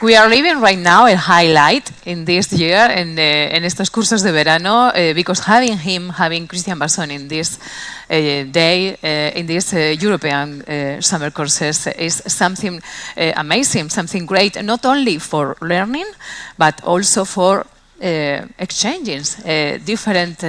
We are living right now a highlight in this year, en estos cursos de verano, because having Christian Basson in this day, in these European summer courses is something amazing, something great, not only for learning, but also for exchanging different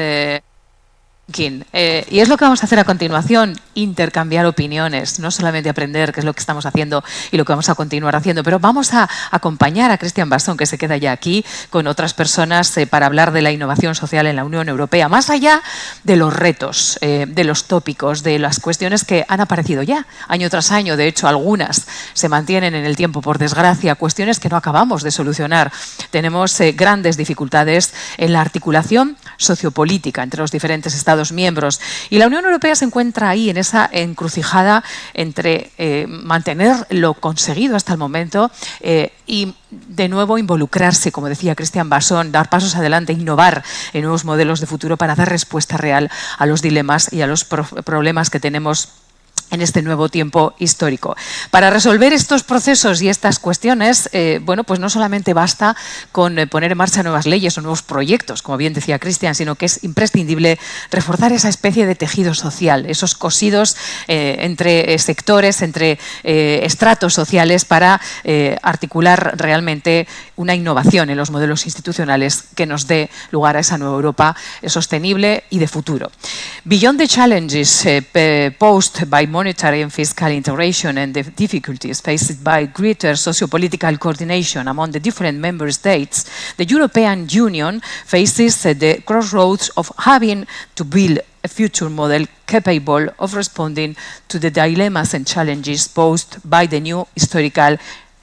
y es lo que vamos a hacer a continuación, intercambiar opiniones, no solamente aprender, que es lo que estamos haciendo y lo que vamos a continuar haciendo, pero vamos a acompañar a Christian Basson, que se queda ya aquí, con otras personas para hablar de la innovación social en la Unión Europea, más allá de los retos, de los tópicos, de las cuestiones que han aparecido ya, año tras año. De hecho, algunas se mantienen en el tiempo, por desgracia, cuestiones que no acabamos de solucionar. Tenemos grandes dificultades en la articulación sociopolítica entre los diferentes Estados miembros. Y la Unión Europea se encuentra ahí, en esa encrucijada entre mantener lo conseguido hasta el momento y de nuevo involucrarse, como decía Christian Basson, dar pasos adelante, innovar en nuevos modelos de futuro para dar respuesta real a los dilemas y a los problemas que tenemos en este nuevo tiempo histórico. Para resolver estos procesos y estas cuestiones, bueno, pues no solamente basta con poner en marcha nuevas leyes o nuevos proyectos, como bien decía Christian, sino que es imprescindible reforzar esa especie de tejido social, esos cosidos entre sectores, entre estratos sociales para articular realmente una innovación en los modelos institucionales que nos dé lugar a esa nueva Europa sostenible y de futuro. Beyond the challenges posed by monetary and fiscal integration and the difficulties faced by greater socio-political coordination among the different member states, the European Union faces the crossroads of having to build a future model capable of responding to the dilemmas and challenges posed by the new historical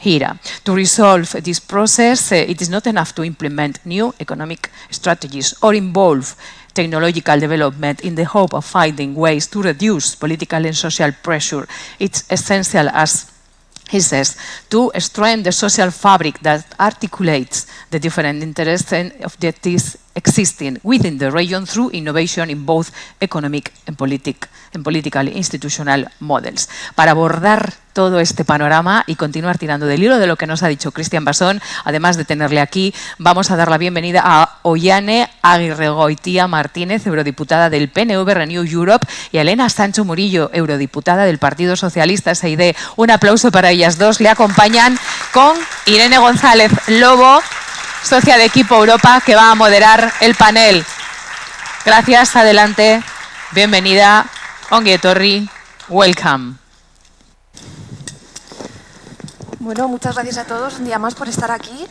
era. To resolve this process, it is not enough to implement new economic strategies or involve technological development in the hope of finding ways to reduce political and social pressure. It's essential, as he says, to strengthen the social fabric that articulates the different interests and objectives existing within the region through innovation in both economic and political institutional models. Para abordar todo este panorama y continuar tirando del hilo de lo que nos ha dicho Christian Basson, además de tenerle aquí, vamos a dar la bienvenida a Ollane Agirregoitia Martínez, eurodiputada del PNV Renew Europe, y a Elena Sancho Murillo, eurodiputada del Partido Socialista SID. Un aplauso para ellas dos. Le acompañan con Irene González Lobo, socia de Equipo Europa, que va a moderar el panel. Gracias, adelante. Bienvenida. Ongi etorri. Welcome. Bueno, muchas gracias a todos un día más por estar aquí.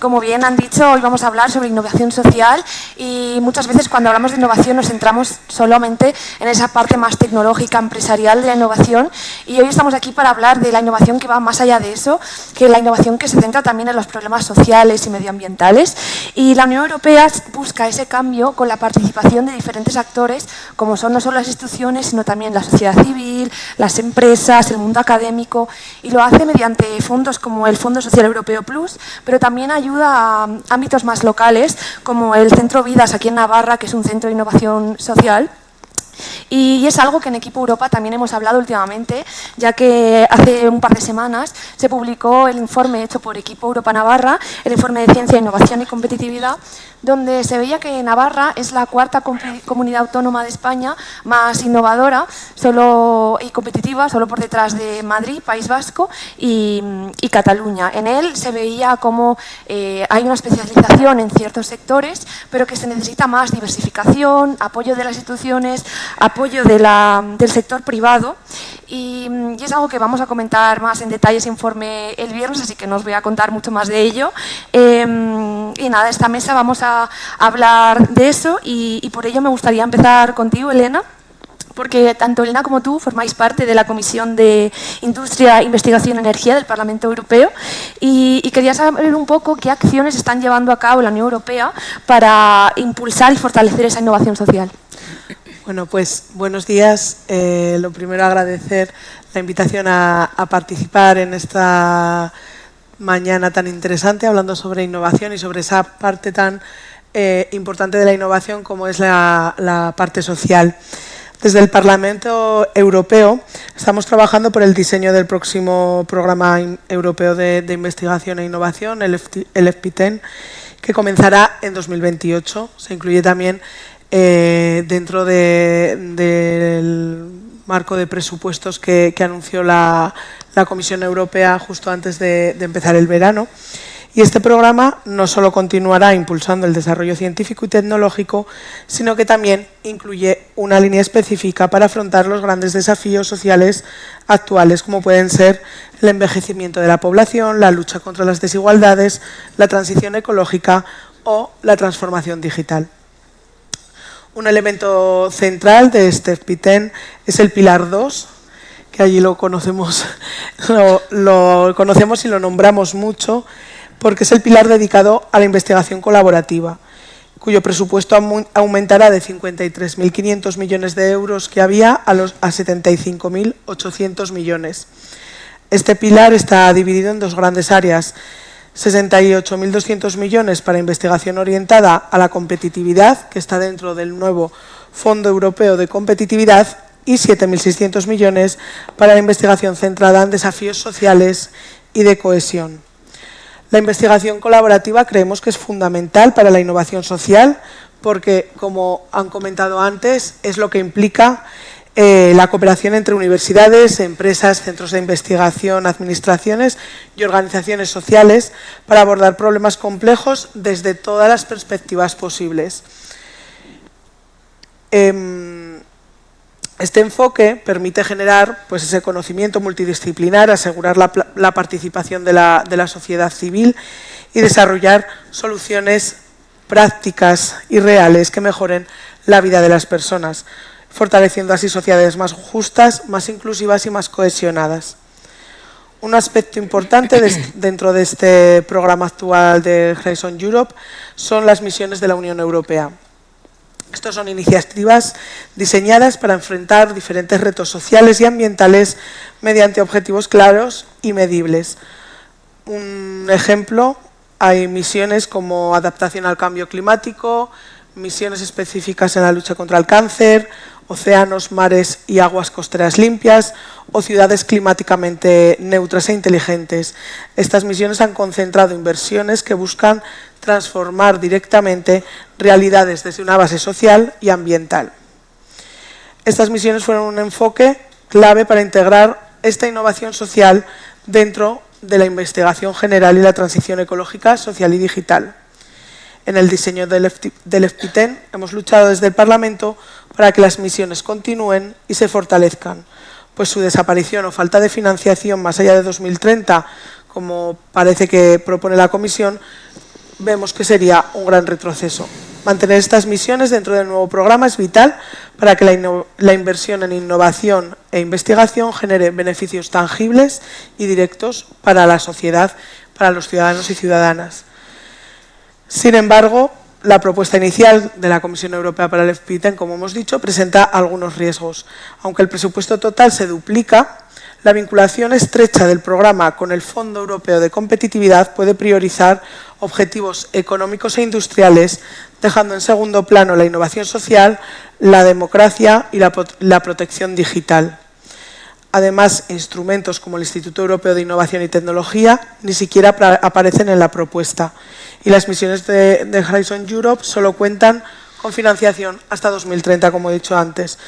Como bien han dicho, hoy vamos a hablar sobre innovación social y muchas veces cuando hablamos de innovación nos centramos solamente en esa parte más tecnológica, empresarial de la innovación, y hoy estamos aquí para hablar de la innovación que va más allá de eso, que la innovación que se centra también en los problemas sociales y medioambientales. Y la Unión Europea busca ese cambio con la participación de diferentes actores, como son no solo las instituciones, sino también la sociedad civil, las empresas, el mundo académico, y lo hace mediante fondos como el Fondo Social Europeo Plus, pero también ayuda a ámbitos más locales, como el Centro Vidas aquí en Navarra, que es un centro de innovación social. Y es algo que en Equipo Europa también hemos hablado últimamente, ya que hace un par de semanas se publicó el informe hecho por Equipo Europa Navarra, el informe de Ciencia, Innovación y Competitividad, donde se veía que Navarra es la cuarta comunidad autónoma de España más innovadora y competitiva, solo por detrás de Madrid, País Vasco y Cataluña. En él se veía cómo hay una especialización en ciertos sectores, pero que se necesita más diversificación, apoyo de las instituciones, apoyo del sector privado, y es algo que vamos a comentar más en detalle ese informe el viernes, así que no os voy a contar mucho más de ello. Y nada, esta mesa vamos a hablar de eso y por ello me gustaría empezar contigo, Elena, porque tanto Elena como tú formáis parte de la Comisión de Industria, Investigación y Energía del Parlamento Europeo, y quería saber un poco qué acciones están llevando a cabo la Unión Europea para impulsar y fortalecer esa innovación social. Bueno, pues buenos días. Lo primero, agradecer la invitación a participar en esta mañana tan interesante, hablando sobre innovación y sobre esa parte tan importante de la innovación como es la parte social. Desde el Parlamento Europeo estamos trabajando por el diseño del próximo Programa Europeo de Investigación e Innovación, el FP10, que comenzará en 2028. Se incluye también dentro del marco de presupuestos que anunció la Comisión Europea justo antes de empezar el verano. Y este programa no solo continuará impulsando el desarrollo científico y tecnológico, sino que también incluye una línea específica para afrontar los grandes desafíos sociales actuales, como pueden ser el envejecimiento de la población, la lucha contra las desigualdades, la transición ecológica o la transformación digital. Un elemento central de este FP10 es el Pilar 2, que allí lo conocemos y lo nombramos mucho, porque es el pilar dedicado a la investigación colaborativa, cuyo presupuesto aumentará de 53.500 millones de euros que había a 75.800 millones. Este pilar está dividido en dos grandes áreas: 68.200 millones para investigación orientada a la competitividad, que está dentro del nuevo Fondo Europeo de Competitividad, y 7.600 millones para la investigación centrada en desafíos sociales y de cohesión. La investigación colaborativa creemos que es fundamental para la innovación social porque, como han comentado antes, es lo que implica la cooperación entre universidades, empresas, centros de investigación, administraciones y organizaciones sociales para abordar problemas complejos desde todas las perspectivas posibles. Este enfoque permite generar ese conocimiento multidisciplinar, asegurar la participación de la sociedad civil y desarrollar soluciones prácticas y reales que mejoren la vida de las personas, fortaleciendo así sociedades más justas, más inclusivas y más cohesionadas. Un aspecto importante dentro de este programa actual de Horizon Europe son las misiones de la Unión Europea. Estas son iniciativas diseñadas para enfrentar diferentes retos sociales y ambientales mediante objetivos claros y medibles. Un ejemplo, hay misiones como adaptación al cambio climático, misiones específicas en la lucha contra el cáncer, océanos, mares y aguas costeras limpias o ciudades climáticamente neutras e inteligentes. Estas misiones han concentrado inversiones que buscan transformar directamente realidades desde una base social y ambiental. Estas misiones fueron un enfoque clave para integrar esta innovación social dentro de la investigación general y la transición ecológica, social y digital. En el diseño del FP10 hemos luchado desde el Parlamento para que las misiones continúen y se fortalezcan, pues su desaparición o falta de financiación más allá de 2030, como parece que propone la Comisión, vemos que sería un gran retroceso. Mantener estas misiones dentro del nuevo programa es vital para que la inversión en innovación e investigación genere beneficios tangibles y directos para la sociedad, para los ciudadanos y ciudadanas. Sin embargo, la propuesta inicial de la Comisión Europea para el FP10, como hemos dicho, presenta algunos riesgos. Aunque el presupuesto total se duplica, la vinculación estrecha del programa con el Fondo Europeo de Competitividad puede priorizar objetivos económicos e industriales, dejando en segundo plano la innovación social, la democracia y la protección digital. Además, instrumentos como el Instituto Europeo de Innovación y Tecnología ni siquiera aparecen en la propuesta y las misiones de Horizon Europe solo cuentan con financiación hasta 2030, como he dicho antes,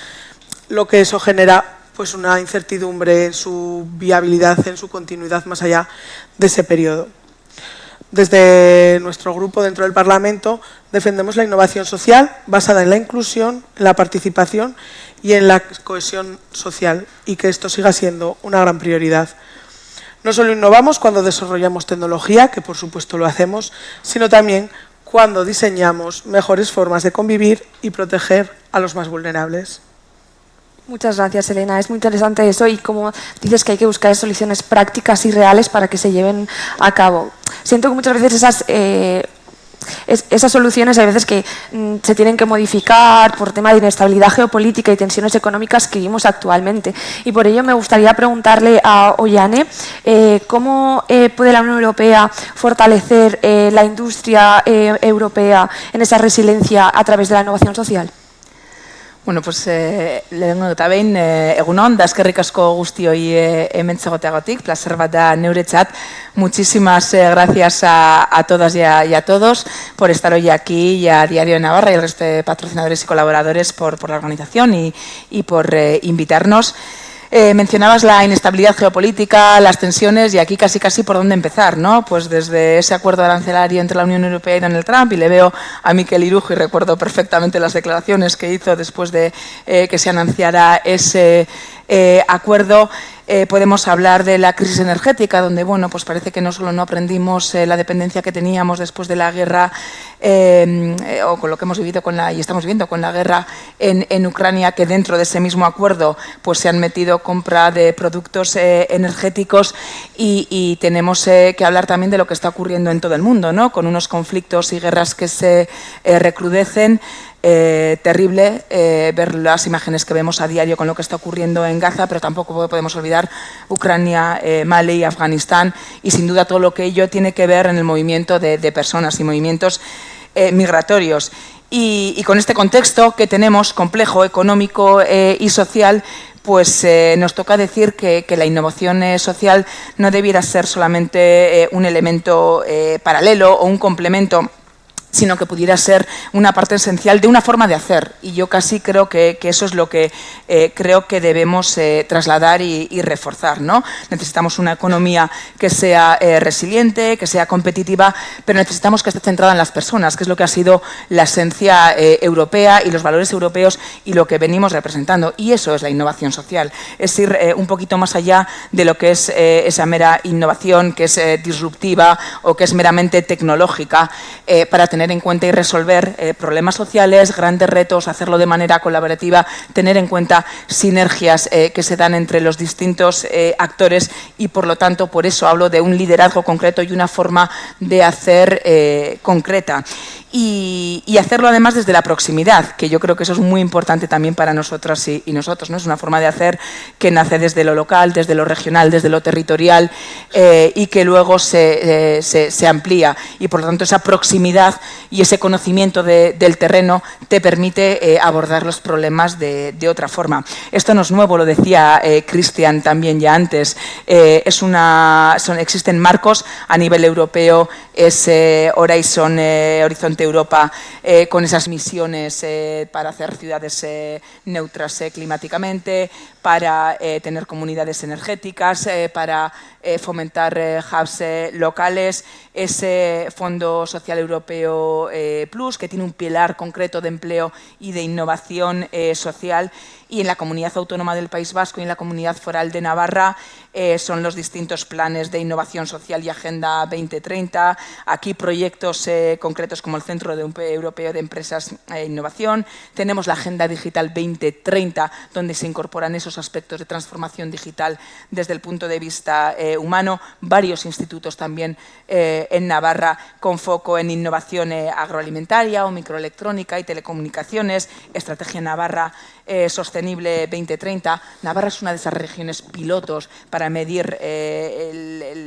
lo que eso genera una incertidumbre en su viabilidad, en su continuidad más allá de ese periodo. Desde nuestro grupo dentro del Parlamento defendemos la innovación social basada en la inclusión, en la participación y en la cohesión social y que esto siga siendo una gran prioridad. No solo innovamos cuando desarrollamos tecnología, que por supuesto lo hacemos, sino también cuando diseñamos mejores formas de convivir y proteger a los más vulnerables. Muchas gracias, Elena. Es muy interesante eso y como dices que hay que buscar soluciones prácticas y reales para que se lleven a cabo. Siento que muchas veces esas soluciones hay veces que se tienen que modificar por tema de inestabilidad geopolítica y tensiones económicas que vivimos actualmente. Y por ello me gustaría preguntarle a Ollane cómo puede la Unión Europea fortalecer la industria europea en esa resiliencia a través de la innovación social. Bueno, pues lehenengo eta behin, egunon, da eskerrik asko guztioi hementzegoteagatik, placer bat da neuretzat. Muchísimas gracias a todas y a todos por estar hoy aquí y a Diario de Navarra y al resto de patrocinadores y colaboradores por la organización y por invitarnos. Mencionabas la inestabilidad geopolítica, las tensiones y aquí casi por dónde empezar, ¿no? Pues desde ese acuerdo arancelario entre la Unión Europea y Donald Trump, y le veo a Mikel Irujo y recuerdo perfectamente las declaraciones que hizo después de que se anunciara ese acuerdo. Podemos hablar de la crisis energética, donde bueno, pues parece que no solo no aprendimos la dependencia que teníamos después de la guerra o con lo que hemos vivido y estamos viviendo con la guerra en Ucrania, que dentro de ese mismo acuerdo pues se han metido compra de productos energéticos y tenemos que hablar también de lo que está ocurriendo en todo el mundo, ¿no? Con unos conflictos y guerras que se recrudecen. Terrible ver las imágenes que vemos a diario con lo que está ocurriendo en Gaza, pero tampoco podemos olvidar Ucrania, Mali, Afganistán y sin duda todo lo que ello tiene que ver en el movimiento de personas y movimientos migratorios. Y con este contexto que tenemos complejo, económico y social, pues nos toca decir que la innovación social no debiera ser solamente un elemento paralelo o un complemento, sino que pudiera ser una parte esencial de una forma de hacer. Y yo casi creo que eso es lo que creo que debemos trasladar y reforzar, ¿no? Necesitamos una economía que sea resiliente, que sea competitiva, pero necesitamos que esté centrada en las personas, que es lo que ha sido la esencia europea y los valores europeos y lo que venimos representando. Y eso es la innovación social, es ir un poquito más allá de lo que es esa mera innovación que es disruptiva o que es meramente tecnológica, para tener en cuenta y resolver problemas sociales, grandes retos, hacerlo de manera colaborativa, tener en cuenta sinergias que se dan entre los distintos actores y, por lo tanto, por eso hablo de un liderazgo concreto y una forma de hacer concreta. Y hacerlo además desde la proximidad, que yo creo que eso es muy importante también para nosotras y nosotros, ¿no? Es una forma de hacer que nace desde lo local, desde lo regional, desde lo territorial y que luego se amplía. Y por lo tanto esa proximidad y ese conocimiento del terreno te permite abordar los problemas de otra forma. Esto no es nuevo, lo decía Cristian también ya antes. Existen marcos a nivel europeo, es Horizonte Europa, con esas misiones para hacer ciudades neutras climáticamente, para tener comunidades energéticas, para fomentar hubs locales, ese Fondo Social Europeo Plus, que tiene un pilar concreto de empleo y de innovación social, y en la Comunidad Autónoma del País Vasco y en la Comunidad Foral de Navarra son los distintos planes de innovación social y Agenda 2030. Aquí proyectos concretos como el Centro Europeo de Empresas e Innovación. Tenemos la Agenda Digital 2030, donde se incorporan esos aspectos de transformación digital desde el punto de vista humano. Varios institutos también en Navarra con foco en innovación agroalimentaria o microelectrónica y telecomunicaciones. Estrategia Navarra Sostenible 2030. Navarra es una de esas regiones pilotos para medir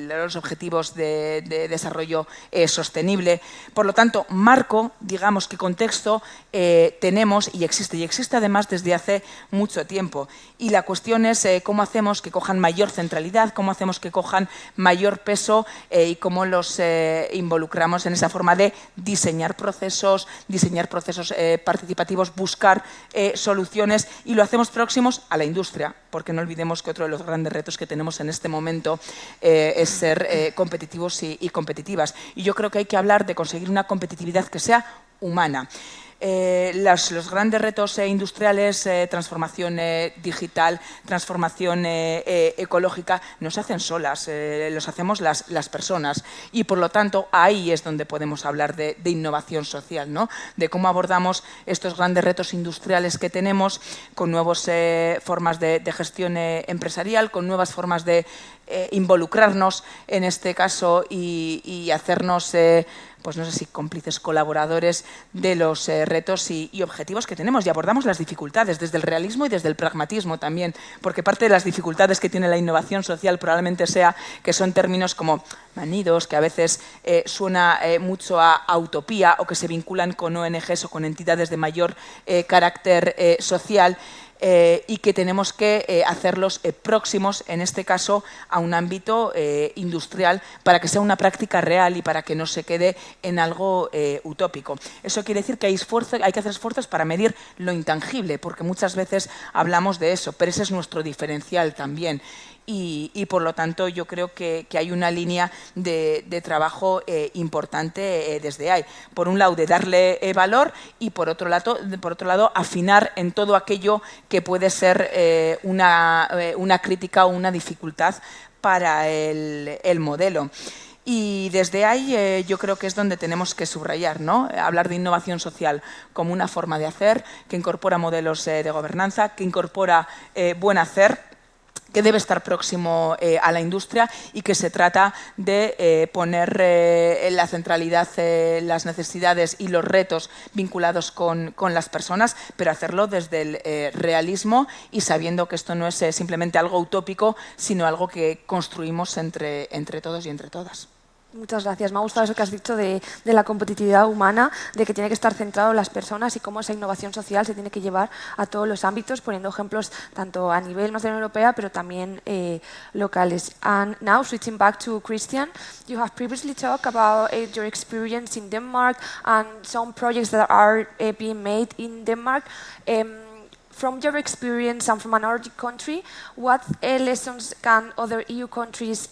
los objetivos de desarrollo sostenible. Por lo tanto, marco, digamos que contexto tenemos y existe además desde hace mucho tiempo. Y la cuestión es cómo hacemos que cojan mayor centralidad, cómo hacemos que cojan mayor peso y cómo los involucramos en esa forma de diseñar procesos participativos, buscar soluciones, y lo hacemos próximos a la industria, porque no olvidemos que otro de los grandes retos que tenemos en este momento es ser competitivos y competitivas. Y yo creo que hay que hablar de conseguir una competitividad que sea humana. Los grandes retos industriales, transformación digital, transformación ecológica, no se hacen solas, los hacemos las personas y por lo tanto ahí es donde podemos hablar de innovación social, ¿no? De cómo abordamos estos grandes retos industriales que tenemos con nuevas formas de gestión empresarial, con nuevas formas de involucrarnos en este caso y hacernos pues no sé si cómplices colaboradores de los retos y objetivos que tenemos, y abordamos las dificultades desde el realismo y desde el pragmatismo también, porque parte de las dificultades que tiene la innovación social probablemente sea que son términos como manidos, que a veces suena mucho a utopía, o que se vinculan con ONGs o con entidades de mayor carácter social, y que tenemos que hacerlos próximos, en este caso, a un ámbito industrial, para que sea una práctica real y para que no se quede en algo utópico. Eso quiere decir que hay que hacer esfuerzos para medir lo intangible, porque muchas veces hablamos de eso, pero ese es nuestro diferencial también. Y por lo tanto yo creo que hay una línea de trabajo importante desde ahí. Por un lado, de darle valor, y por otro lado, afinar en todo aquello que puede ser una crítica o una dificultad para el modelo. Y desde ahí yo creo que es donde tenemos que subrayar, ¿no? Hablar de innovación social como una forma de hacer que incorpora modelos de gobernanza, que incorpora buen hacer, que debe estar próximo a la industria, y que se trata de poner en la centralidad las necesidades y los retos vinculados con las personas, pero hacerlo desde el realismo y sabiendo que esto no es simplemente algo utópico, sino algo que construimos entre todos y entre todas. Muchas gracias. Me ha gustado eso que has dicho de la competitividad humana, de que tiene que estar centrado en las personas y cómo esa innovación social se tiene que llevar a todos los ámbitos, poniendo ejemplos tanto a nivel más de la Unión Europea, pero también locales. And now, switching back to Christian, you have previously talked about your experience in Denmark and some projects that are being made in Denmark. From your experience and from a Nordic country, what lessons can other EU countries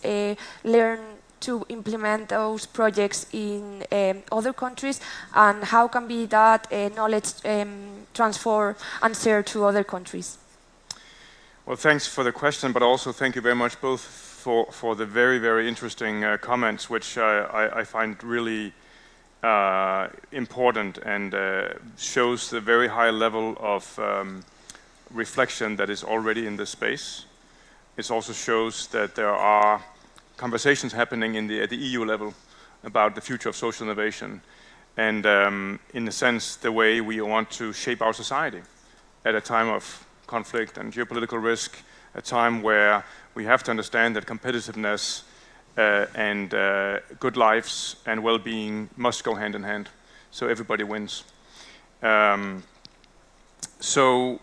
learn to implement those projects in other countries, and how can be that knowledge transfer and share to other countries? Well, thanks for the question, but also thank you very much both for the very, very interesting comments, which I find really important, and shows the very high level of reflection that is already in this space. It also shows that there are conversations happening at the EU level about the future of social innovation, and in a sense the way we want to shape our society at a time of conflict and geopolitical risk, a time where we have to understand that competitiveness and good lives and well-being must go hand in hand, so everybody wins. So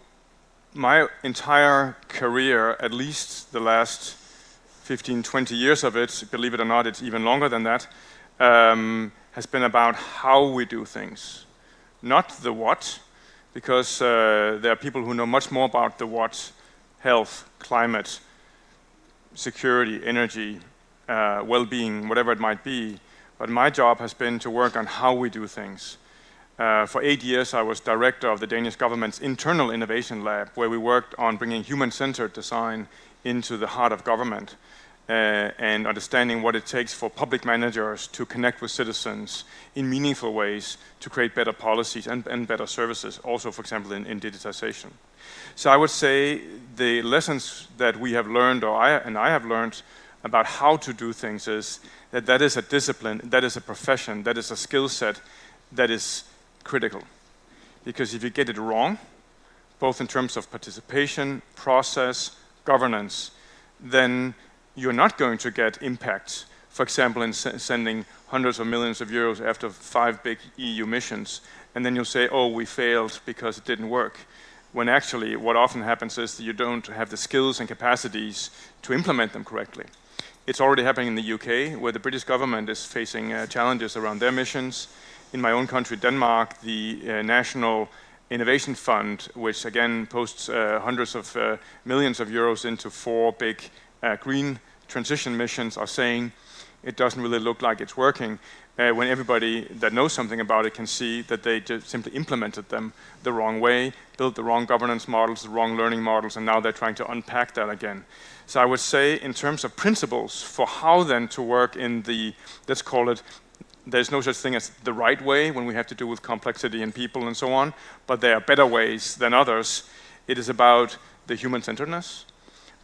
my entire career, at least the last 15, 20 years of it, believe it or not, it's even longer than that, has been about how we do things. Not the what, because there are people who know much more about the what: health, climate, security, energy, well-being, whatever it might be. But my job has been to work on how we do things. For 8 years I was director of the Danish government's internal innovation lab, where we worked on bringing human-centered design into the heart of government, and understanding what it takes for public managers to connect with citizens in meaningful ways to create better policies and better services, also, for example, in digitization. So I would say the lessons that we have learned, or I have learned about how to do things, is that is a discipline, that is a profession, that is a skill set that is critical. Because if you get it wrong, both in terms of participation, process, governance, then you're not going to get impact. For example, in sending hundreds of millions of euros after 5 big EU missions, and then you'll say, oh, we failed because it didn't work. When actually what often happens is that you don't have the skills and capacities to implement them correctly. It's already happening in the UK, where the British government is facing challenges around their missions. In my own country, Denmark, the National Innovation Fund, which again posts hundreds of millions of euros into 4 big green transition missions, are saying it doesn't really look like it's working, when everybody that knows something about it can see that they just simply implemented them the wrong way, built the wrong governance models, the wrong learning models, and now they're trying to unpack that again. So I would say, in terms of principles for how then to work in the, let's call it, there's no such thing as the right way when we have to do with complexity and people and so on, but there are better ways than others. It is about the human-centeredness,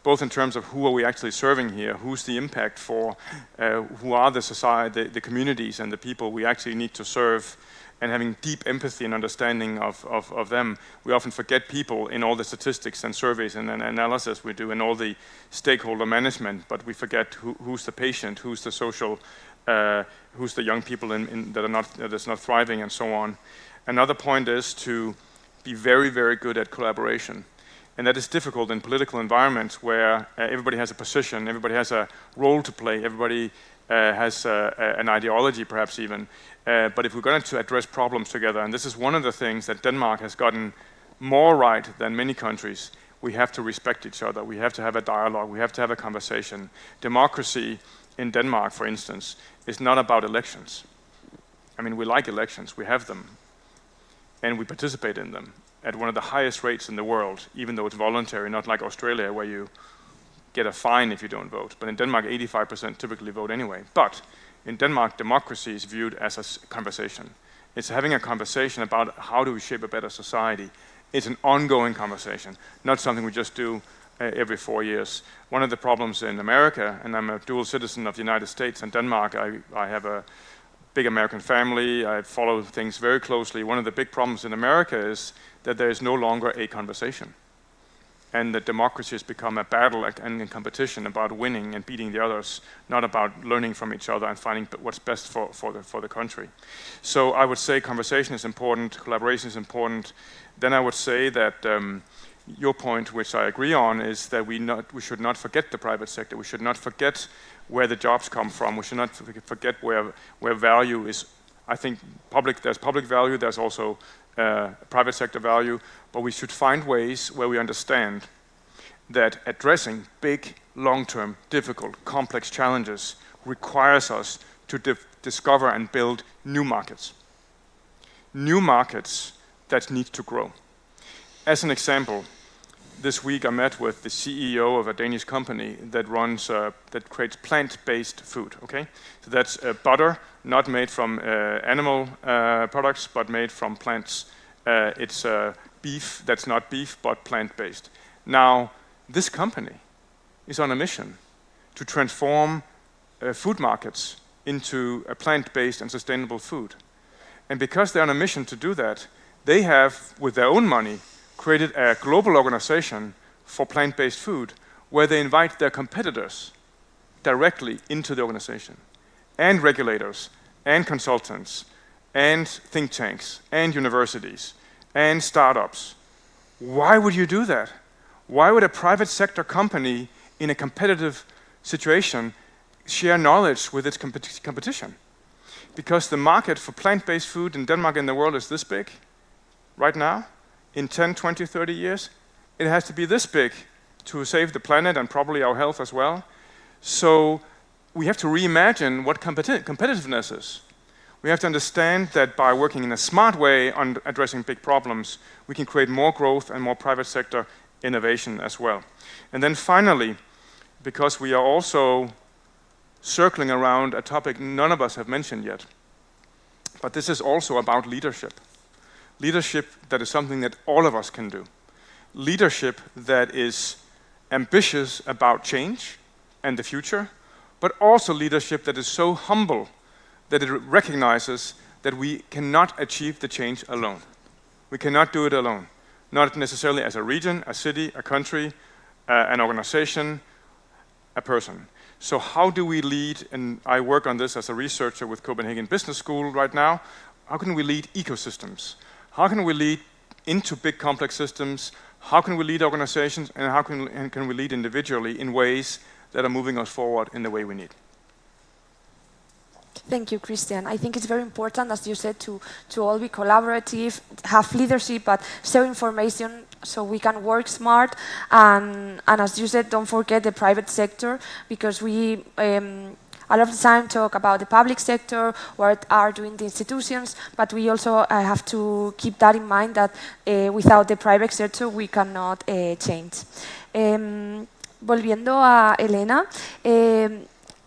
both in terms of who are we actually serving here, who's the impact for, who are the society, the communities and the people we actually need to serve, and having deep empathy and understanding of them. We often forget people in all the statistics and surveys and analysis we do and all the stakeholder management, but we forget who's the patient, who's the social, who's the young people that's not thriving, and so on. Another point is to be very, very good at collaboration. And that is difficult in political environments where everybody has a position, everybody has a role to play, everybody has an ideology perhaps even. But if we're going to address problems together, and this is one of the things that Denmark has gotten more right than many countries, we have to respect each other, we have to have a dialogue, we have to have a conversation. Democracy in Denmark, for instance, is not about elections. I mean, we like elections, we have them, and we participate in them at one of the highest rates in the world, even though it's voluntary, not like Australia where you get a fine if you don't vote. But in Denmark, 85% typically vote anyway. But in Denmark, democracy is viewed as a conversation. It's having a conversation about how do we shape a better society. It's an ongoing conversation, not something we just do every 4 years. One of the problems in America, and I'm a dual citizen of the United States and Denmark, I have a big American family, I follow things very closely. One of the big problems in America is that there is no longer a conversation. And that democracy has become a battle and a competition about winning and beating the others, not about learning from each other and finding what's best for the country. So I would say conversation is important, collaboration is important. Then I would say that your point, which I agree on, is that we should not forget the private sector. We should not forget where the jobs come from. We should not forget where value is. I think there's public value, there's also private sector value, but we should find ways where we understand that addressing big, long-term, difficult, complex challenges requires us to discover and build new markets. New markets that need to grow. As an example, this week I met with the CEO of a Danish company that creates plant-based food, okay? So that's butter, not made from animal products, but made from plants. It's beef that's not beef, but plant-based. Now, this company is on a mission to transform food markets into a plant-based and sustainable food. And because they're on a mission to do that, they have, with their own money, created a global organization for plant-based food where they invite their competitors directly into the organization, and regulators, and consultants, and think tanks, and universities, and startups. Why would you do that? Why would a private sector company in a competitive situation share knowledge with its competition? Because the market for plant-based food in Denmark and the world is this big right now. In 10, 20, 30 years, it has to be this big to save the planet and probably our health as well. So we have to reimagine what competitiveness is. We have to understand that by working in a smart way on addressing big problems, we can create more growth and more private sector innovation as well. And then finally, because we are also circling around a topic none of us have mentioned yet, but this is also about leadership. Leadership that is something that all of us can do. Leadership that is ambitious about change and the future, but also leadership that is so humble that it recognizes that we cannot achieve the change alone. We cannot do it alone. Not necessarily as a region, a city, a country, an organization, a person. So how do we lead, and I work on this as a researcher with Copenhagen Business School right now, how can we lead ecosystems? How can we lead into big complex systems? How can we lead organizations? And how can we lead individually in ways that are moving us forward in the way we need? Thank you, Christian. I think it's very important, as you said, to all be collaborative, have leadership, but share information so we can work smart. And as you said, don't forget the private sector, because we a lot of the time talk about the public sector, what are doing the institutions, but we also have to keep that in mind that without the private sector we cannot change. Volviendo a Elena,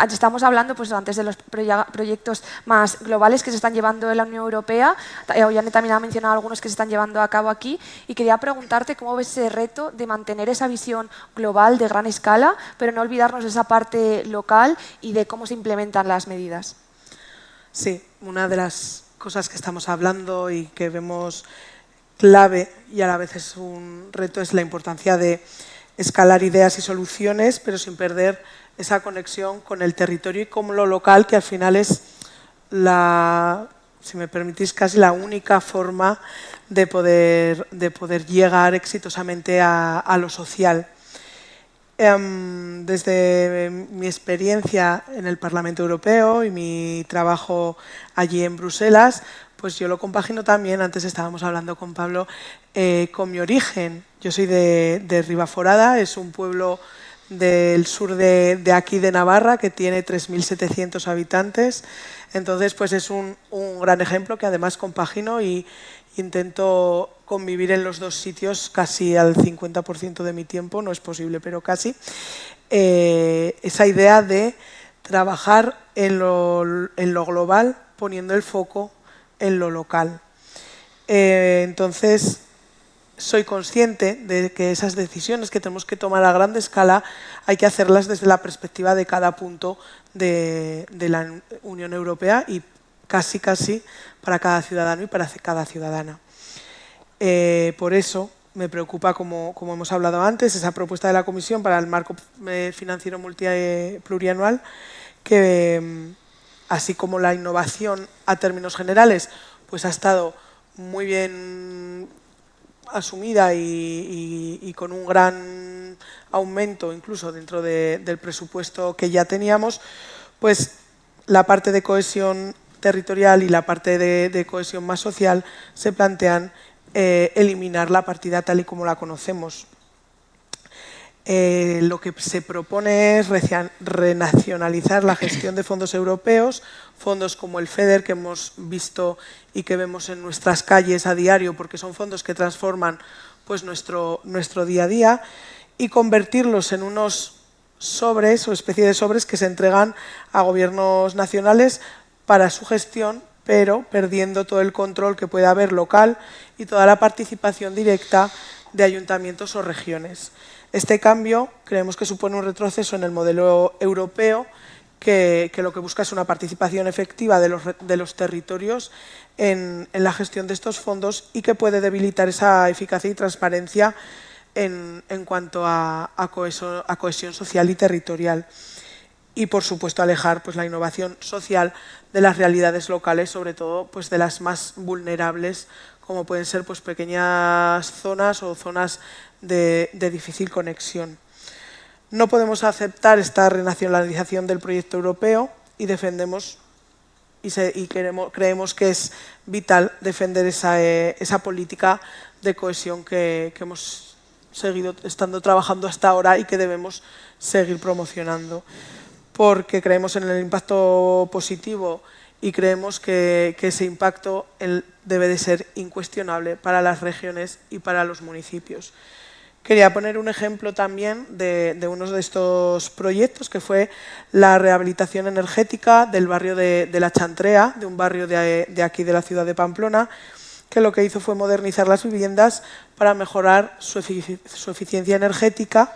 estamos hablando pues, antes de los proyectos más globales que se están llevando en la Unión Europea. Ollane también ha mencionado algunos que se están llevando a cabo aquí. Y quería preguntarte cómo ves ese reto de mantener esa visión global de gran escala, pero no olvidarnos de esa parte local y de cómo se implementan las medidas. Sí, una de las cosas que estamos hablando y que vemos clave y a la vez es un reto es la importancia de escalar ideas y soluciones, pero sin perder esa conexión con el territorio y con lo local, que al final es si me permitís, casi la única forma de poder llegar exitosamente a lo social. Desde mi experiencia en el Parlamento Europeo y mi trabajo allí en Bruselas, pues yo lo compagino también, antes estábamos hablando con Pablo, con mi origen. Yo soy de Ribaforada, es un pueblo del sur de aquí de Navarra que tiene 3.700 habitantes. Entonces, pues es un gran ejemplo que además compagino y intento convivir en los dos sitios casi al 50% de mi tiempo, no es posible, pero casi. Esa idea de trabajar en lo global poniendo el foco en lo local. Entonces, soy consciente de que esas decisiones que tenemos que tomar a gran escala hay que hacerlas desde la perspectiva de cada punto de la Unión Europea y casi para cada ciudadano y para cada ciudadana. Por eso me preocupa, como hemos hablado antes, esa propuesta de la Comisión para el marco financiero plurianual, que así como la innovación a términos generales, pues ha estado muy bien asumida y con un gran aumento incluso dentro del presupuesto que ya teníamos, pues la parte de cohesión territorial y la parte de cohesión más social se plantean eliminar la partida tal y como la conocemos. Lo que se propone es renacionalizar la gestión de fondos europeos, fondos como el FEDER que hemos visto y que vemos en nuestras calles a diario porque son fondos que transforman pues, nuestro día a día y convertirlos en unos sobres o especie de sobres que se entregan a gobiernos nacionales para su gestión, pero perdiendo todo el control que puede haber local y toda la participación directa de ayuntamientos o regiones. Este cambio creemos que supone un retroceso en el modelo europeo que lo que busca es una participación efectiva de los territorios en la gestión de estos fondos y que puede debilitar esa eficacia y transparencia en cuanto a cohesión social y territorial. Y, por supuesto, alejar pues, la innovación social de las realidades locales, sobre todo pues, de las más vulnerables, como pueden ser pues, pequeñas zonas o zonas de difícil conexión. No podemos aceptar esta renacionalización del proyecto europeo y defendemos y creemos que es vital defender esa política de cohesión que hemos seguido estando trabajando hasta ahora y que debemos seguir promocionando. Porque creemos en el impacto positivo y creemos que ese impacto debe de ser incuestionable para las regiones y para los municipios. Quería poner un ejemplo también de uno de estos proyectos, que fue la rehabilitación energética del barrio de La Chantrea, de un barrio de aquí de la ciudad de Pamplona, que lo que hizo fue modernizar las viviendas para mejorar su eficiencia energética,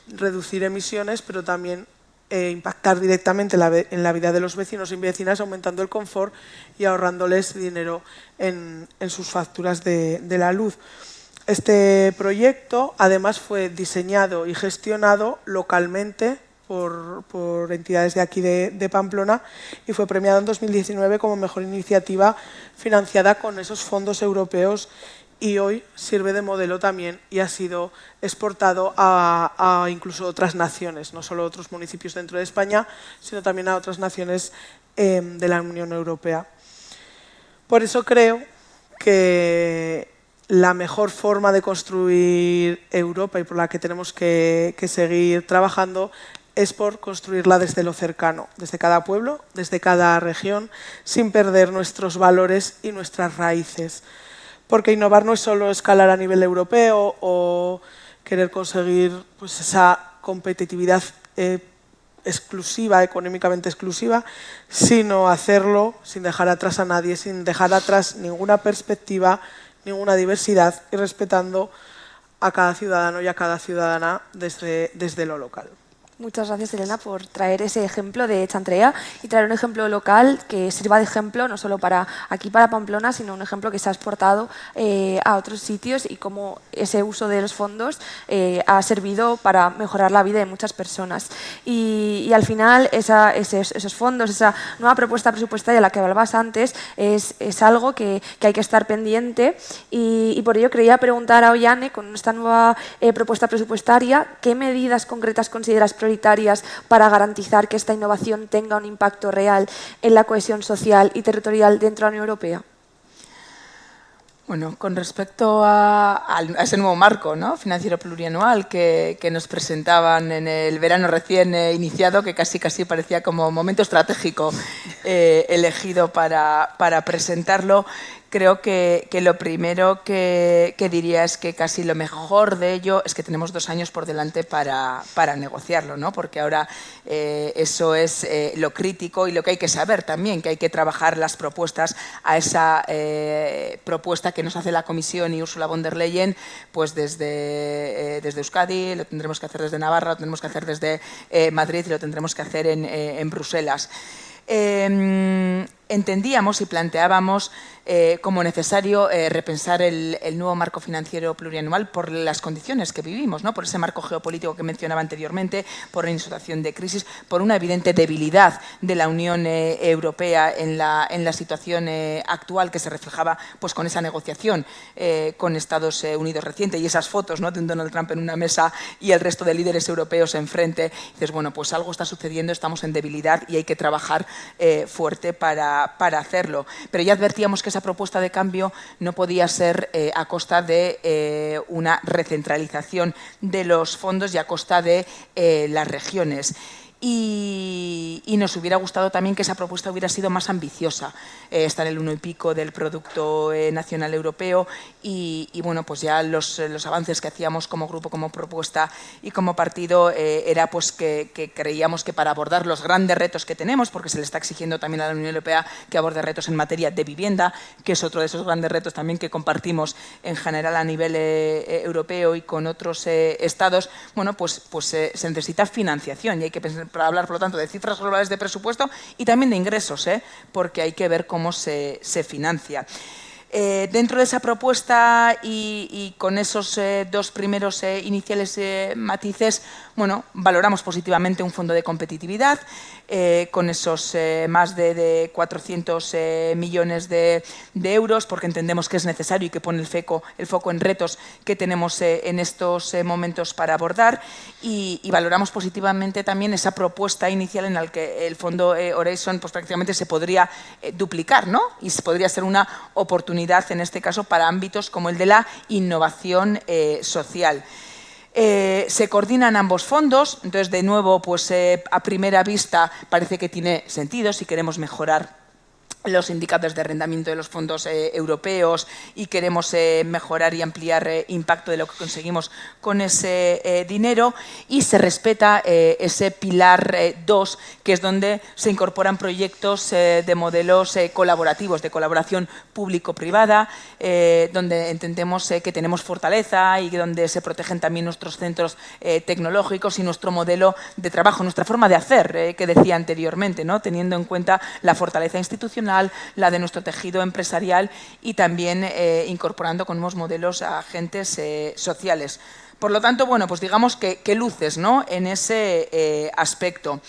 reducir emisiones, pero también impactar directamente en la vida de los vecinos y vecinas, aumentando el confort y ahorrándoles dinero en sus facturas de la luz. Este proyecto además fue diseñado y gestionado localmente por entidades de aquí de Pamplona y fue premiado en 2019 como mejor iniciativa financiada con esos fondos europeos y hoy sirve de modelo también y ha sido exportado a incluso otras naciones, no solo a otros municipios dentro de España, sino también a otras naciones de la Unión Europea. Por eso creo que la mejor forma de construir Europa y por la que tenemos que seguir trabajando es por construirla desde lo cercano, desde cada pueblo, desde cada región, sin perder nuestros valores y nuestras raíces. Porque innovar no es solo escalar a nivel europeo o querer conseguir pues, esa competitividad exclusiva, económicamente exclusiva, sino hacerlo sin dejar atrás a nadie, sin dejar atrás ninguna perspectiva, ninguna diversidad y respetando a cada ciudadano y a cada ciudadana desde lo local. Muchas gracias, Elena, por traer ese ejemplo de Chantrea y traer un ejemplo local que sirva de ejemplo no solo para aquí, para Pamplona, sino un ejemplo que se ha exportado a otros sitios y cómo ese uso de los fondos ha servido para mejorar la vida de muchas personas. Y al final esos fondos, esa nueva propuesta presupuestaria a la que hablabas antes, es algo que hay que estar pendiente y por ello quería preguntar a Ollane, con esta nueva propuesta presupuestaria, ¿qué medidas concretas consideras prioritarias para garantizar que esta innovación tenga un impacto real en la cohesión social y territorial dentro de la Unión Europea? Bueno, con respecto a ese nuevo marco, ¿no?, financiero plurianual que nos presentaban en el verano recién iniciado, que casi parecía como momento estratégico elegido para presentarlo, creo que lo primero que diría es que casi lo mejor de ello es que tenemos 2 años por delante para negociarlo, ¿no? Porque ahora eso es lo crítico y lo que hay que saber también, que hay que trabajar las propuestas a esa propuesta que nos hace la Comisión y Ursula von der Leyen, pues desde Euskadi, lo tendremos que hacer desde Navarra, lo tendremos que hacer desde Madrid y lo tendremos que hacer en Bruselas. Entendíamos y planteábamos como necesario repensar el nuevo marco financiero plurianual por las condiciones que vivimos, ¿no?, por ese marco geopolítico que mencionaba anteriormente, por una situación de crisis, por una evidente debilidad de la Unión Europea en la situación actual que se reflejaba pues, con esa negociación con Estados Unidos reciente y esas fotos, ¿no?, de un Donald Trump en una mesa y el resto de líderes europeos enfrente. Y dices, bueno, pues algo está sucediendo, estamos en debilidad y hay que trabajar fuerte para hacerlo. Pero ya advertíamos que esa propuesta de cambio no podía ser a costa de una recentralización de los fondos y a costa de las regiones. Y nos hubiera gustado también que esa propuesta hubiera sido más ambiciosa. Está en el 1 y pico del Producto Nacional Europeo y bueno, pues ya los avances que hacíamos como grupo, como propuesta y como partido era pues que creíamos que para abordar los grandes retos que tenemos, porque se le está exigiendo también a la Unión Europea que aborde retos en materia de vivienda, que es otro de esos grandes retos también que compartimos en general a nivel europeo y con otros estados, bueno, pues se necesita financiación y hay que pensar para hablar, por lo tanto, de cifras globales de presupuesto y también de ingresos, porque hay que ver cómo se financia. Dentro de esa propuesta y con esos 2 primeros iniciales matices, bueno, valoramos positivamente un fondo de competitividad con esos más de 400 millones de euros, porque entendemos que es necesario y que pone el foco en retos que tenemos en estos momentos para abordar y valoramos positivamente también esa propuesta inicial en la que el fondo Horizon pues, prácticamente se podría duplicar, ¿no?, y podría ser una oportunidad en este caso para ámbitos como el de la innovación social. Se coordinan ambos fondos, entonces de nuevo pues a primera vista parece que tiene sentido si queremos mejorar los indicadores de arrendamiento de los fondos europeos y queremos mejorar y ampliar impacto de lo que conseguimos con ese dinero, y se respeta ese pilar 2, que es donde se incorporan proyectos de modelos colaborativos, de colaboración público-privada, donde entendemos que tenemos fortaleza y donde se protegen también nuestros centros tecnológicos y nuestro modelo de trabajo, nuestra forma de hacer, que decía anteriormente, ¿no?, teniendo en cuenta la fortaleza institucional, la de nuestro tejido empresarial y también incorporando con nuevos modelos a agentes sociales. Por lo tanto, bueno, pues digamos que luces, ¿no?, en ese aspecto.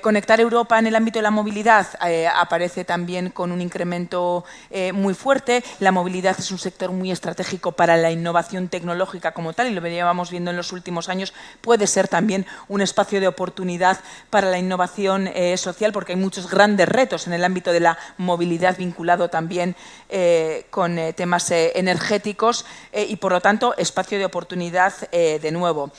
Conectar Europa en el ámbito de la movilidad aparece también con un incremento muy fuerte. La movilidad es un sector muy estratégico para la innovación tecnológica como tal y lo veníamos viendo en los últimos años. Puede ser también un espacio de oportunidad para la innovación social porque hay muchos grandes retos en el ámbito de la movilidad vinculado también con temas energéticos y por lo tanto espacio de oportunidad de nuevo.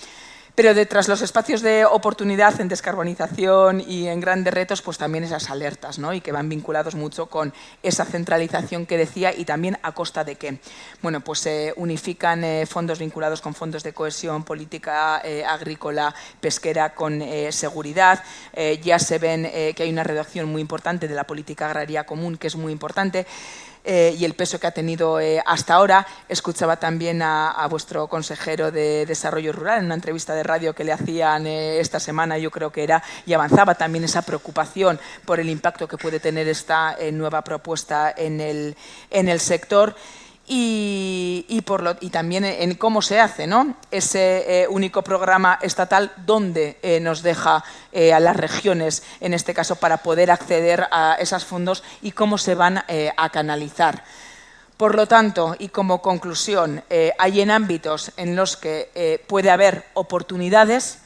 Pero detrás los espacios de oportunidad en descarbonización y en grandes retos, pues también esas alertas, ¿no? Y que van vinculados mucho con esa centralización que decía y también a costa de que, bueno, pues se unifican fondos vinculados con fondos de cohesión, política agrícola, pesquera, con seguridad. Ya se ven que hay una reducción muy importante de la política agraria común, que es muy importante. Y el peso que ha tenido hasta ahora. Escuchaba también a vuestro consejero de Desarrollo Rural en una entrevista de radio que le hacían esta semana, yo creo que era, y avanzaba también esa preocupación por el impacto que puede tener esta nueva propuesta en el sector. Y también en cómo se hace, ¿no? Ese único programa estatal donde nos deja a las regiones, en este caso, para poder acceder a esos fondos y cómo se van a canalizar. Por lo tanto, y como conclusión, hay en ámbitos en los que puede haber oportunidades.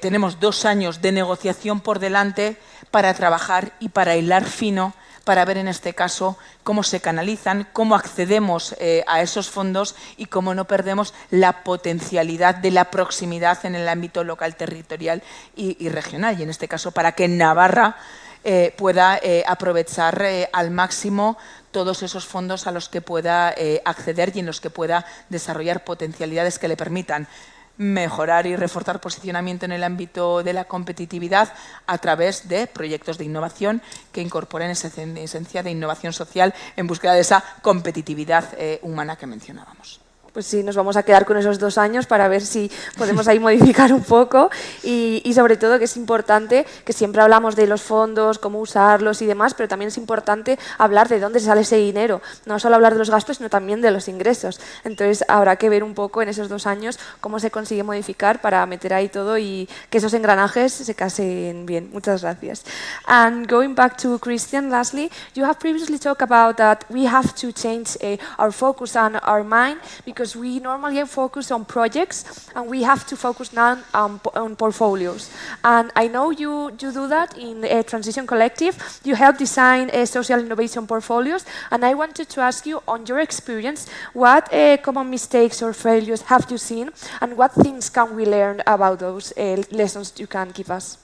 Tenemos 2 años de negociación por delante para trabajar y para hilar fino, para ver en este caso cómo se canalizan, cómo accedemos a esos fondos y cómo no perdemos la potencialidad de la proximidad en el ámbito local, territorial y regional. Y en este caso para que Navarra pueda aprovechar al máximo todos esos fondos a los que pueda acceder y en los que pueda desarrollar potencialidades que le permitan mejorar y reforzar posicionamiento en el ámbito de la competitividad a través de proyectos de innovación que incorporen esa esencia de innovación social en búsqueda de esa competitividad humana que mencionábamos. Pues sí, nos vamos a quedar con esos 2 años para ver si podemos ahí modificar un poco y sobre todo que es importante, que siempre hablamos de los fondos, cómo usarlos y demás, pero también es importante hablar de dónde sale ese dinero, no solo hablar de los gastos, sino también de los ingresos. Entonces habrá que ver un poco en esos 2 años cómo se consigue modificar para meter ahí todo y que esos engranajes se casen bien. Muchas gracias. And going back to Christian, lastly, you have previously talked about that we have to change our focus and our mind because we normally focus on projects and we have to focus now on portfolios. And I know you do that in Transition Collective. You help design social innovation portfolios. And I wanted to ask you, on your experience, what common mistakes or failures have you seen and what things can we learn about those lessons you can give us?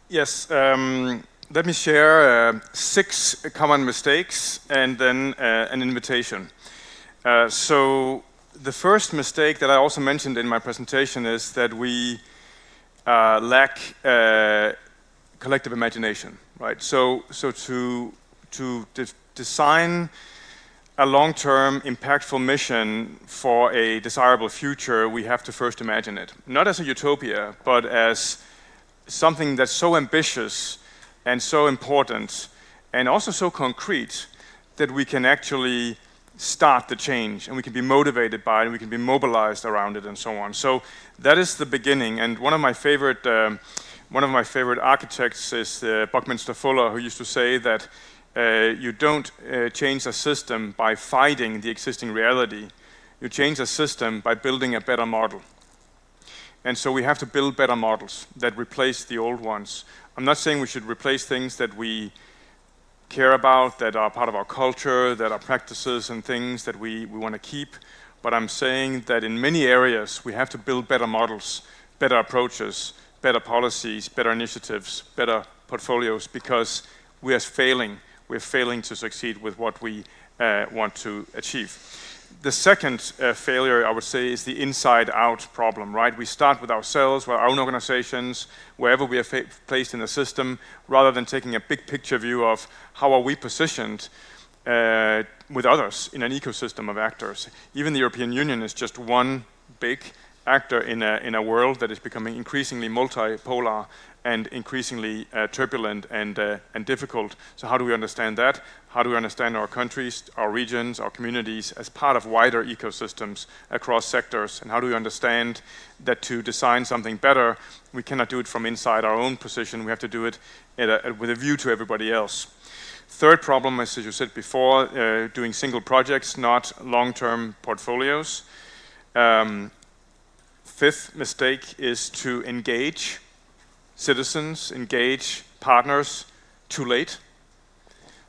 Yes. Let me share 6 common mistakes and then an invitation. So the first mistake that I also mentioned in my presentation is that we lack collective imagination, right? So to design a long-term impactful mission for a desirable future, we have to first imagine it. Not as a utopia, but as something that's so ambitious and so important and also so concrete that we can actually start the change and we can be motivated by it and we can be mobilized around it and so on. So that is the beginning. And one of my favorite architects is Buckminster Fuller, who used to say that you don't change a system by fighting the existing reality. You change a system by building a better model. And so we have to build better models that replace the old ones. I'm not saying we should replace things that we care about, that are part of our culture, that are practices and things that we want to keep. But I'm saying that in many areas we have to build better models, better approaches, better policies, better initiatives, better portfolios, because we are failing. We're failing to succeed with what we want to achieve. The second failure, I would say, is the inside-out problem, right? We start with ourselves, with our own organizations, wherever we are placed in the system, rather than taking a big picture view of how are we positioned with others in an ecosystem of actors. Even the European Union is just one big actor in a world that is becoming increasingly multipolar and increasingly turbulent and difficult. So how do we understand that? How do we understand our countries, our regions, our communities as part of wider ecosystems across sectors? And how do we understand that to design something better, we cannot do it from inside our own position. We have to do it with a view to everybody else. Third problem, as you said before, doing single projects, not long-term portfolios. Fifth mistake is to engage citizens, engage partners too late.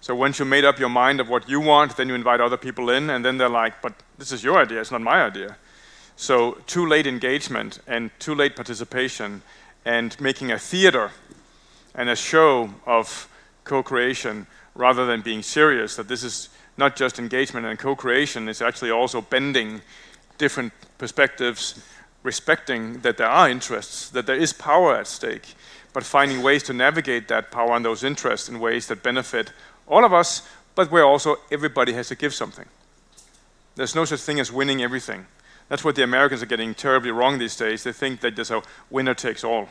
So once you made up your mind of what you want, then you invite other people in, and then they're like, but this is your idea, it's not my idea. So too late engagement and too late participation and making a theater and a show of co-creation rather than being serious, that this is not just engagement and co-creation, it's actually also bending different perspectives, respecting that there are interests, that there is power at stake, but finding ways to navigate that power and those interests in ways that benefit all of us, but where also everybody has to give something. There's no such thing as winning everything. That's what the Americans are getting terribly wrong these days. They think that there's a winner takes all.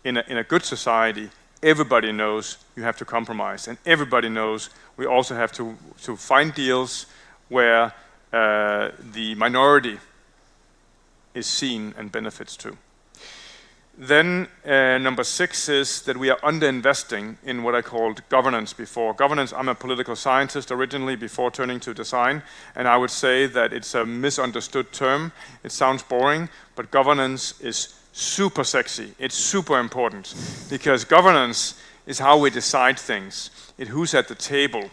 In a good society, everybody knows you have to compromise, and everybody knows we also have to find deals where the minority is seen and benefits too. Then number 6 is that we are underinvesting in what I called governance before. Governance, I'm a political scientist originally before turning to design, and I would say that it's a misunderstood term. It sounds boring, but governance is super sexy. It's super important, because governance is how we decide things. It's who's at the table.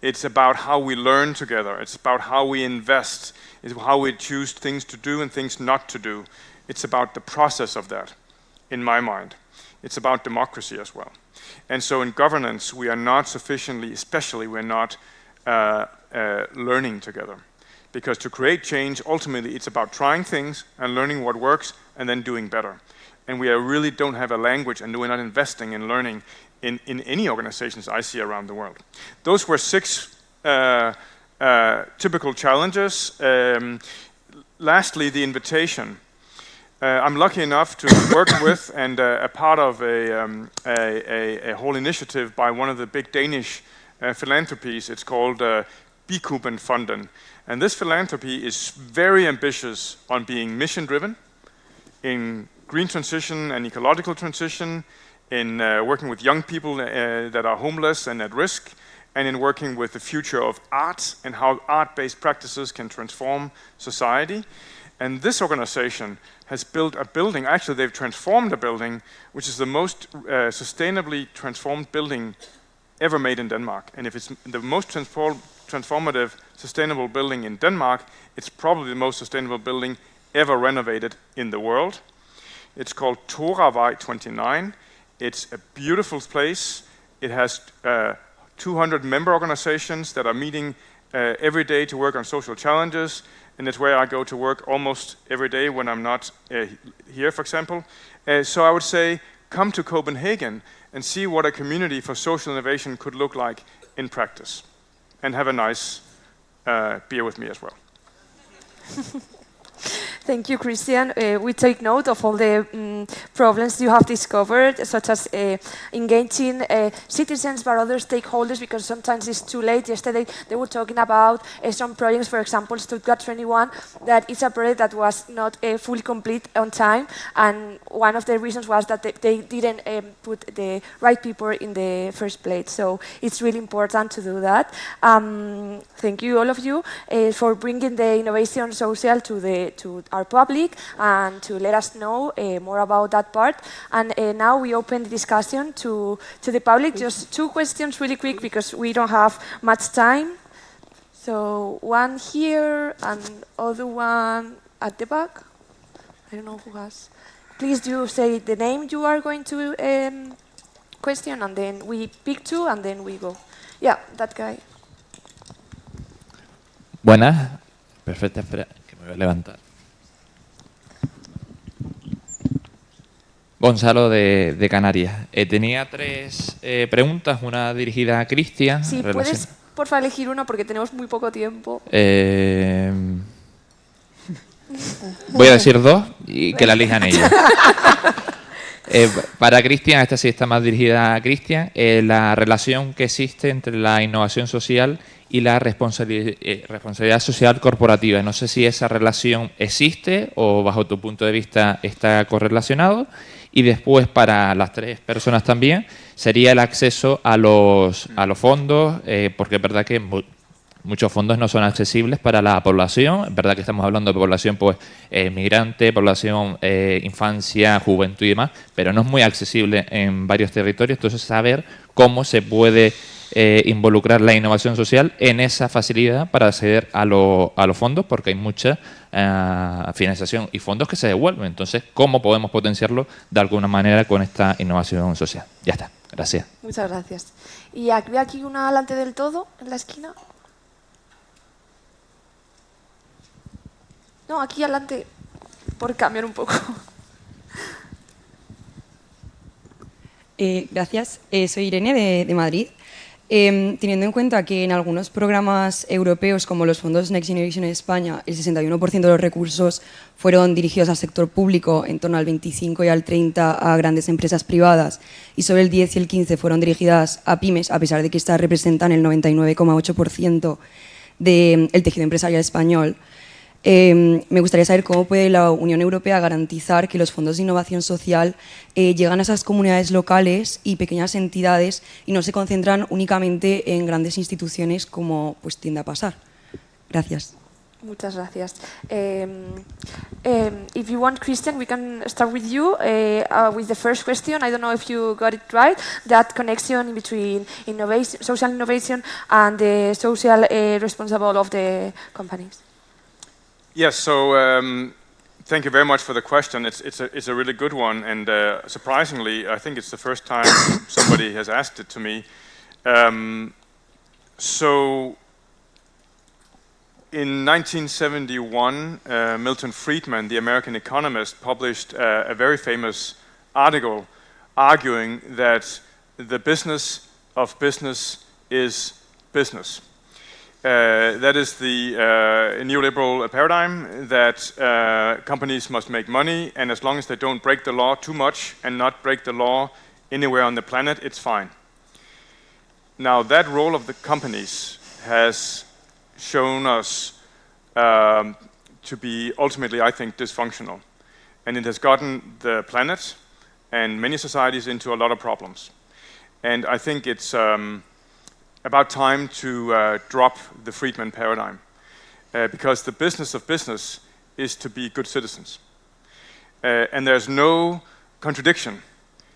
It's about how we learn together. It's about how we invest. It's how we choose things to do and things not to do. It's about the process of that. In my mind, it's about democracy as well. And so in governance, we are not sufficiently, especially we're not learning together. Because to create change, ultimately, it's about trying things and learning what works and then doing better. And we really don't have a language, and we're not investing in learning in any organizations I see around the world. Those were 6 typical challenges. Lastly, the invitation. I'm lucky enough to work with and a part of a whole initiative by one of the big Danish philanthropies. It's called Bikubenfonden. And this philanthropy is very ambitious on being mission-driven in green transition and ecological transition, in working with young people that are homeless and at risk, and in working with the future of art and how art-based practices can transform society. And this organization has built a building, actually they've transformed a building, which is the most sustainably transformed building ever made in Denmark. And if it's the most transformative, sustainable building in Denmark, it's probably the most sustainable building ever renovated in the world. It's called Toravej 29. It's a beautiful place. It has 200 member organizations that are meeting every day to work on social challenges, and it's where I go to work almost every day when I'm not here, for example. So I would say, come to Copenhagen and see what a community for social innovation could look like in practice. And have a nice beer with me as well. Thank you, Christian. We take note of all the problems you have discovered, such as engaging citizens but other stakeholders, because sometimes it's too late. Yesterday they were talking about some projects, for example, Stuttgart 21, that it's a project that was not fully complete on time, and one of the reasons was that they didn't put the right people in the first place. So it's really important to do that. Thank you, all of you, for bringing the innovation social to our public and to let us know more about that part. And now we open the discussion to the public. Just 2 questions really quick because we don't have much time. So one here and other one at the back. I don't know who has. Please do say the name you are going to question, and then we pick 2 and then we go. Yeah, that guy. Buenas. Perfecto, espera, que me voy a levantar. Gonzalo de Canarias. Tenía 3 preguntas, una dirigida a Cristian. Sí, puedes, por favor, elegir una porque tenemos muy poco tiempo. Voy a decir 2 y que la elijan ellos. Para Cristian, esta sí está más dirigida a Cristian, la relación que existe entre la innovación social y la responsabilidad social corporativa. No sé si esa relación existe o bajo tu punto de vista está correlacionado. Y después, para las 3 personas también, sería el acceso a los fondos, porque es verdad que muchos fondos no son accesibles para la población. Es verdad que estamos hablando de población pues migrante, población infancia, juventud y demás, pero no es muy accesible en varios territorios. Entonces, saber cómo se puede involucrar la innovación social en esa facilidad para acceder a los fondos, porque hay mucha financiación y fondos que se devuelven. Entonces, ¿cómo podemos potenciarlo de alguna manera con esta innovación social? Ya está. Gracias. Muchas gracias. Y aquí una delante del todo, en la esquina. No, aquí adelante, por cambiar un poco. Gracias. Soy Irene de Madrid. Teniendo en cuenta que en algunos programas europeos, como los fondos Next Generation en España, el 61% de los recursos fueron dirigidos al sector público, en torno al 25 y al 30 a grandes empresas privadas, y sobre el 10 y el 15 fueron dirigidas a pymes, a pesar de que estas representan el 99,8% del tejido empresarial español. Me gustaría saber cómo puede la Unión Europea garantizar que los fondos de innovación social llegan a esas comunidades locales y pequeñas entidades y no se concentran únicamente en grandes instituciones como pues tiende a pasar. Gracias. Muchas gracias. If you want, Christian, we can start with you with the first question. I don't know if you got it right. That connection between innovation, social innovation and the social responsible of the companies. Yes, so thank you very much for the question. It's a really good one, and surprisingly, I think it's the first time somebody has asked it to me. So in 1971, Milton Friedman, the American economist, published a very famous article arguing that the business of business is business. That is the neoliberal paradigm that companies must make money, and as long as they don't break the law too much and not break the law anywhere on the planet, it's fine. Now, that role of the companies has shown us to be ultimately, I think, dysfunctional. And it has gotten the planet and many societies into a lot of problems. And I think it's about time to drop the Friedman paradigm, because the business of business is to be good citizens. And there's no contradiction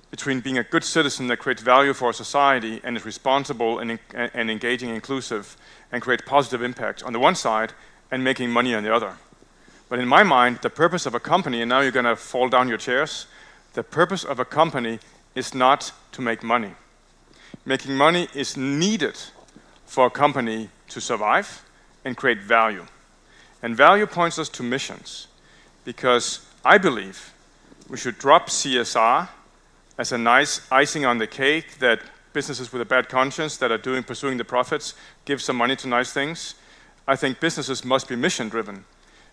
between being a good citizen that creates value for society and is responsible and engaging, inclusive, and create positive impact on the one side, and making money on the other. But in my mind, the purpose of a company, and now you're going to fall down your chairs, the purpose of a company is not to make money. Making money is needed for a company to survive and create value. And value points us to missions, because I believe we should drop CSR as a nice icing on the cake that businesses with a bad conscience that are pursuing the profits give some money to nice things. I think businesses must be mission-driven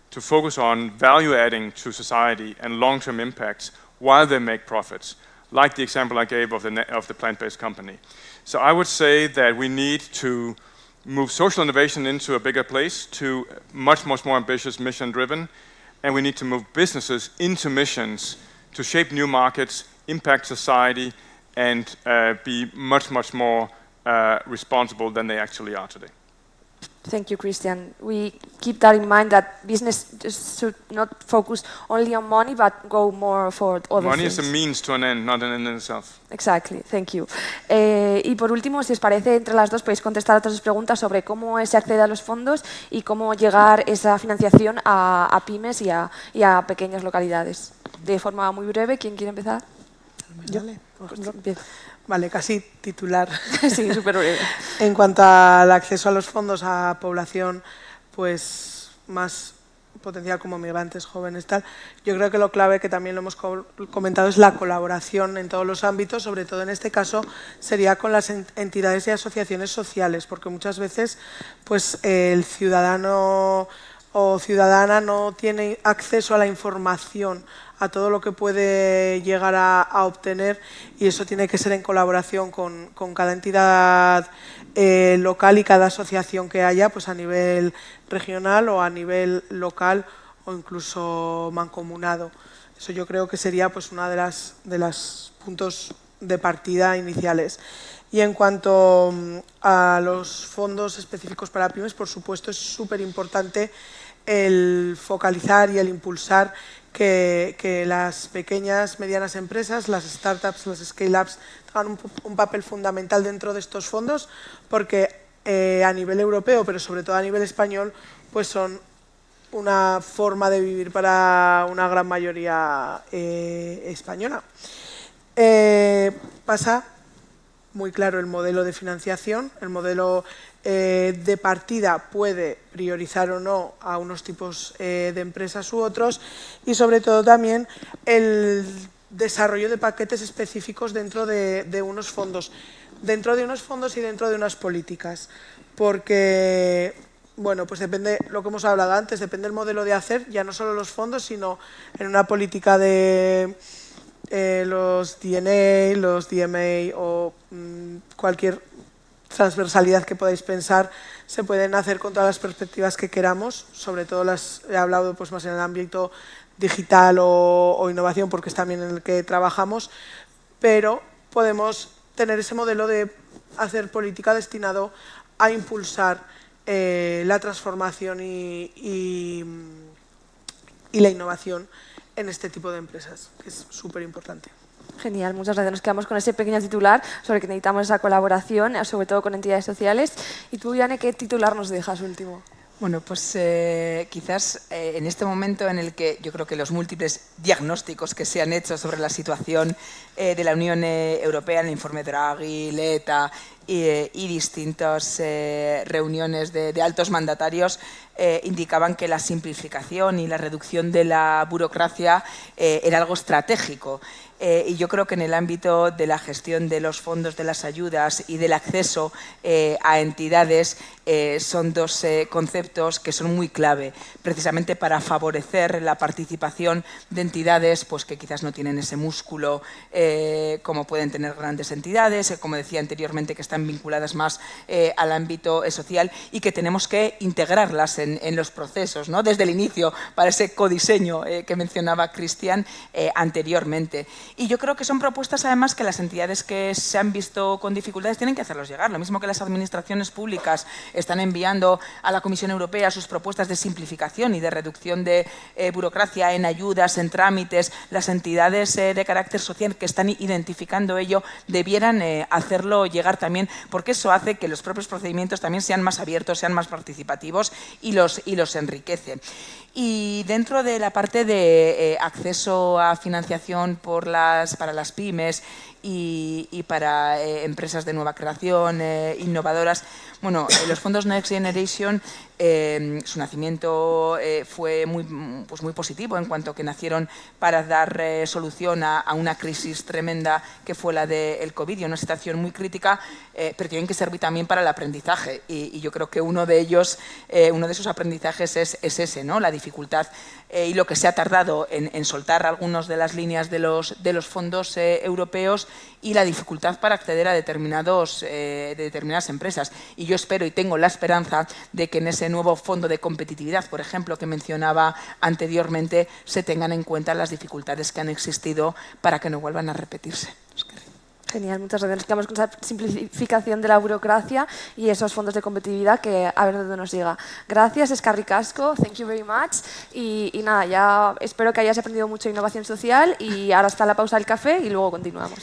to focus on value-adding to society and long-term impacts while they make profits, like the example I gave of the plant-based company. So I would say that we need to move social innovation into a bigger place, to much more ambitious, mission-driven, and we need to move businesses into missions to shape new markets, impact society, and be much more responsible than they actually are today. Thank you, Christian. We keep that in mind, that business should not focus only on money, but go more for other Money things. is a means to an end, not an end in itself. Exactly, thank you. Y por último, si os parece, entre las dos podéis contestar a otras dos preguntas sobre cómo se accede a los fondos y cómo llegar esa financiación a pymes y a pequeñas localidades. De forma muy breve, ¿quién quiere empezar? ¿Yo? Empiezo. Vale, casi titular. Sí, súper breve. En cuanto al acceso a los fondos a población pues más potencial como migrantes, jóvenes, tal, yo creo que lo clave, que también lo hemos comentado, es la colaboración en todos los ámbitos, sobre todo en este caso sería con las entidades y asociaciones sociales, porque muchas veces pues el ciudadano o ciudadana no tiene acceso a la información, a todo lo que puede llegar a obtener, y eso tiene que ser en colaboración con cada entidad local y cada asociación que haya, pues a nivel regional o a nivel local o incluso mancomunado. Eso yo creo que sería pues una de las puntos de partida iniciales. Y en cuanto a los fondos específicos para pymes, por supuesto es súper importante el focalizar y el impulsar que las pequeñas, medianas empresas, las startups, las scale-ups, tengan un papel fundamental dentro de estos fondos, porque a nivel europeo, pero sobre todo a nivel español, pues son una forma de vivir para una gran mayoría española. Pasa muy claro el modelo de financiación, el modelo de partida puede priorizar o no a unos tipos de empresas u otros, y sobre todo también el desarrollo de paquetes específicos dentro de unos fondos y dentro de unas políticas, porque bueno, pues depende, lo que hemos hablado antes, depende del modelo de hacer, ya no solo los fondos, sino en una política de los DNA, los DMA o cualquier transversalidad que podáis pensar, se pueden hacer con todas las perspectivas que queramos, sobre todo las he hablado pues más en el ámbito digital o innovación, porque es también en el que trabajamos, pero podemos tener ese modelo de hacer política destinado a impulsar la transformación y la innovación en este tipo de empresas, que es súper importante. Genial, muchas gracias. Nos quedamos con ese pequeño titular sobre que necesitamos esa colaboración, sobre todo con entidades sociales. Y tú, Yane, ¿qué titular nos dejas último? Bueno, pues quizás en este momento en el que yo creo que los múltiples diagnósticos que se han hecho sobre la situación de la Unión Europea, el informe Draghi, Letta y distintas reuniones de altos mandatarios indicaban que la simplificación y la reducción de la burocracia era algo estratégico. Y yo creo que en el ámbito de la gestión de los fondos, de las ayudas y del acceso a entidades son dos conceptos que son muy clave, precisamente para favorecer la participación de entidades pues, que quizás no tienen ese músculo como pueden tener grandes entidades, como decía anteriormente, que están vinculadas más al ámbito social y que tenemos que integrarlas en los procesos, ¿no? Desde el inicio, para ese codiseño que mencionaba Cristian anteriormente. Y yo creo que son propuestas, además, que las entidades que se han visto con dificultades tienen que hacerlos llegar. Lo mismo que las administraciones públicas están enviando a la Comisión Europea sus propuestas de simplificación y de reducción de burocracia en ayudas, en trámites, las entidades de carácter social que están identificando ello debieran hacerlo llegar también, porque eso hace que los propios procedimientos también sean más abiertos, sean más participativos y los enriquece. Y dentro de la parte de acceso a financiación para las pymes y para empresas de nueva creación, innovadoras, bueno, los fondos Next Generation, su nacimiento fue muy positivo en cuanto que nacieron para dar solución a una crisis tremenda que fue la del COVID y una situación muy crítica, pero tienen que servir también para el aprendizaje y yo creo que uno de ellos, uno de esos aprendizajes es ese, ¿no? La dificultad y lo que se ha tardado en soltar algunas de las líneas de los fondos europeos y la dificultad para acceder a determinadas empresas. Y yo espero y tengo la esperanza de que en ese nuevo fondo de competitividad, por ejemplo, que mencionaba anteriormente, se tengan en cuenta las dificultades que han existido para que no vuelvan a repetirse. Genial, muchas gracias. Nos quedamos con esa simplificación de la burocracia y esos fondos de competitividad que a ver dónde nos llega. Gracias, eskerrik asko, thank you very much. Y nada, ya espero que hayas aprendido mucho de innovación social y ahora está la pausa del café y luego continuamos.